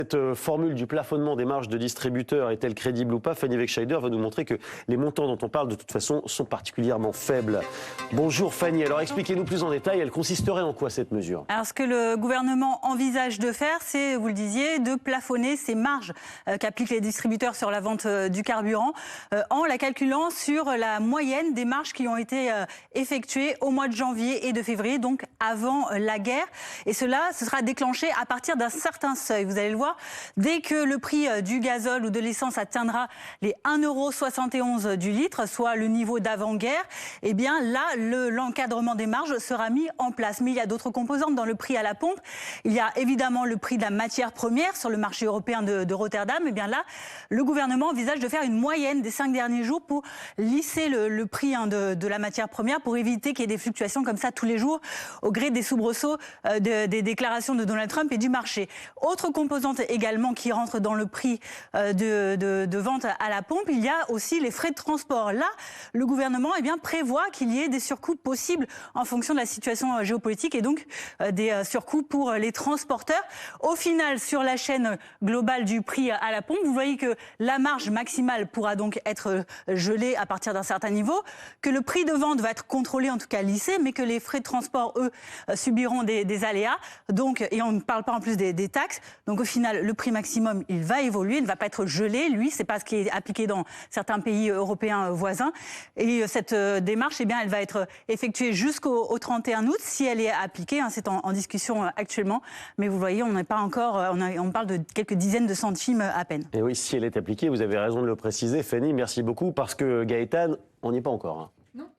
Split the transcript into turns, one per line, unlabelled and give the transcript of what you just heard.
Cette formule du plafonnement des marges de distributeurs est-elle crédible ou pas? Fanny Wegscheider va nous montrer que les montants dont on parle de toute façon sont particulièrement faibles. Bonjour Fanny, alors expliquez-nous plus en détail, elle consisterait en quoi cette mesure?
Alors ce que le gouvernement envisage de faire, c'est, vous le disiez, de plafonner ces marges qu'appliquent les distributeurs sur la vente du carburant en la calculant sur la moyenne des marges qui ont été effectuées au mois de janvier et de février, donc avant la guerre. Et cela, ce sera déclenché à partir d'un certain seuil. Vous allez le voir, dès que le prix du gazole ou de l'essence atteindra les 1,71 € du litre, soit le niveau d'avant-guerre, eh bien là, l'encadrement des marges sera mis en place. Mais il y a d'autres composantes dans le prix à la pompe. Il y a évidemment le prix de la matière première sur le marché européen de Rotterdam. Eh bien là, le gouvernement envisage de faire une moyenne des 5 derniers jours pour lisser le prix de la matière première, pour éviter qu'il y ait des fluctuations comme ça tous les jours au gré des soubresauts des déclarations de Donald Trump et du marché. Autre composante également qui rentre dans le prix de vente à la pompe, il y a aussi les frais de transport. Là, le gouvernement prévoit qu'il y ait des surcoûts possibles en fonction de la situation géopolitique et donc des surcoûts pour les transporteurs. Au final, sur la chaîne globale du prix à la pompe, vous voyez que la marge maximale pourra donc être gelée à partir d'un certain niveau, que le prix de vente va être contrôlé, en tout cas lissé, mais que les frais de transport, eux, subiront des aléas. Donc, et on ne parle pas en plus des taxes. Donc au final, le prix maximum, il va évoluer, il ne va pas être gelé. Lui, c'est pas ce qui est appliqué dans certains pays européens voisins. Et cette démarche, elle va être effectuée jusqu'au 31 août, si elle est appliquée. C'est en discussion actuellement. Mais vous voyez, on n'est pas encore, on parle de quelques dizaines de centimes à peine.
Et oui, si elle est appliquée, vous avez raison de le préciser, Fanny, merci beaucoup, parce que Gaëtan, on n'y est pas encore.
Non.